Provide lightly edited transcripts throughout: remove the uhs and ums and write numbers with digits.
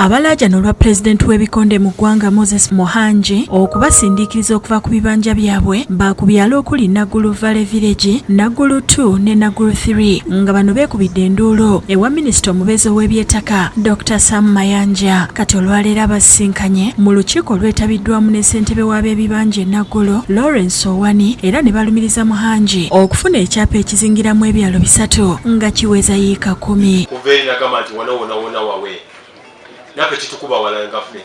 Abalaajana olwa pulezidenti w'ebikonde mu ggwanga Moses Mohanji okubasindiikiriza okuva ku bibanja byabwe ba ku byalo okuli Naggulu Valley Village, Naggulu 2 ne Naggulu 3 nga bano beekubidde enduulu ewa minisita omubeezi w'eby'ettaka Dr. Sam Mayanja. Kati olwaleero abasisinkanye mu lukiiko olwetabiddwamu ne ssentebe w'ab'ebibanja e Naggulu Lawrence Owani era ne balumiriza Mohanji okufuna ekyapa ekizingiramu ebyalo bisatu nga kiweza yiika 10. Naffe kitukuba wala ngaffe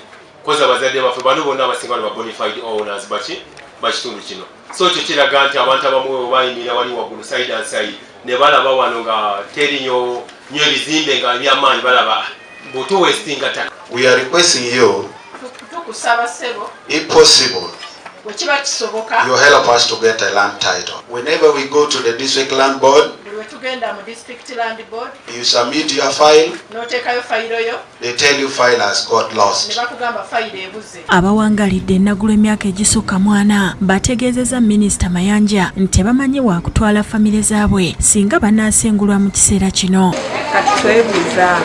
koza bazadde baffe bano bonna abasinga bano bonified owners bakitundu kino. So ekyo kiraga nti abantu abamu bayimira wali waggulu side and side ne balaba wano nga terinyo nyo ebizimbe nga byamaanyi balaba butu wastinga taka. We are requesting you, if possible, you help us to get a land title. Whenever we go to the district land board, you submit your file, they tell you file has got lost. Abawangalidde Naggulu emyaka egisukka 4 bategeezezza minisita Mayanja nti bamanyi wa kutwala famire zaabwe singa banaasengulwa mu kiseera kino. Kati twebuuza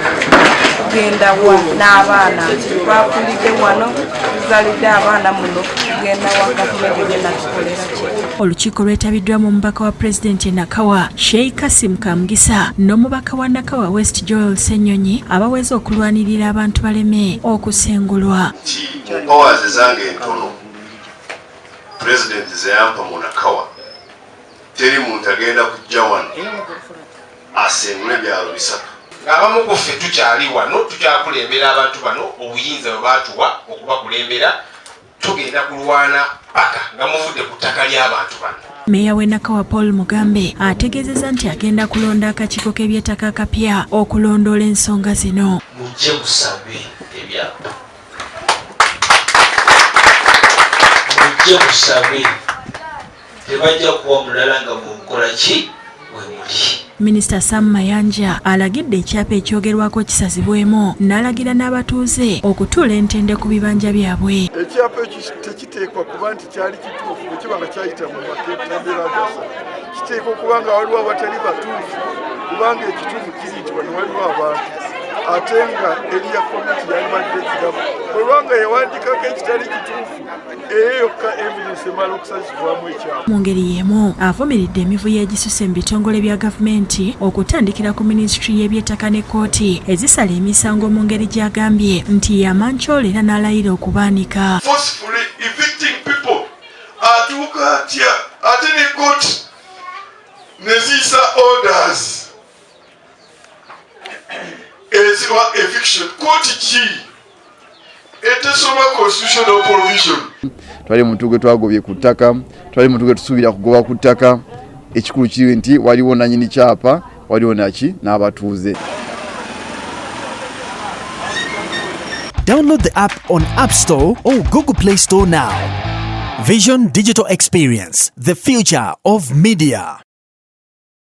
tugenda wa n'abaana bakulidde wano tuzalidde abaana muno tugenda wa gavumenti gye natukolera ki. Olukiiko lwetabiddwamu omubaka wa pulezidenti Nakawa Sheikh Kasim Kamugisa n'omubaka wa Nakawa West Joel Ssenyonyi abaweza okulwanirira abantu baleme okusengulwa. Mpawaze zange entono pulezidenti ze yampa mu Nakawa teri muntu agenda kujja wano asengule byalo bisatu. Abamu ku ffe tukyali wano tukyakulembera abantu bano obuyinza bwe baatuwa okubakulembera tugenda kulwana paka nga muvudde ku ttaka ly'abantu bano. Meeya w'e Nakawa Paul Mugambe ategeezezza nti agenda kulonda akakiiko k'eby'ettaka akapya okulondoola ensonga zino. Mujje musabe ebyapa, mujje musabe, tebajja kuwa mulala nga mukola ki we muli. Minisita Sam Mayanja alagidde ekyapa ekyogerwako kisazibwemu n'alagira n'abatuuze okutuula entende ku bibanja byabwe. Ekyapa tekiteekwa kuba nti kyali kituufu bwe kiba nga kyayita mu maketendera gasa. Kiteekwa okuba nga waliwo abatali batuufu kubanga ekituufu kiri nti wano waliwo abantu ate nga eriya komiti yalibadde ekirabo. Olwanga yawandiikako ekitali kituufu eyo yokka evidence emala okusazibwamu ekyapa. Mu ngeri y'emu avumiridde emivuyo egisuse mu bitongole bya gavumenti okutandikira ku minisitule y'eby'ettaka ne kkooti ezisala emisango mu ngeri gy'agambye nti yamancola era n'alayira okubaanika. Forcefully evicting people atuuka atya ate ne kkooti ne ziisa orders eziwa eviction. Kkooti ki etesoma constitutional provision. Twali muntu gwe twagobye ku ttaka, twali muntu gwe tusuubira kugoba ku ttaka. Ekikulu kiri nti waliwo nannyini kyapa, waliwo naki n'abatuuze. Download the app on App Store or Google Play Store now. Vision Digital Experience, the future of media.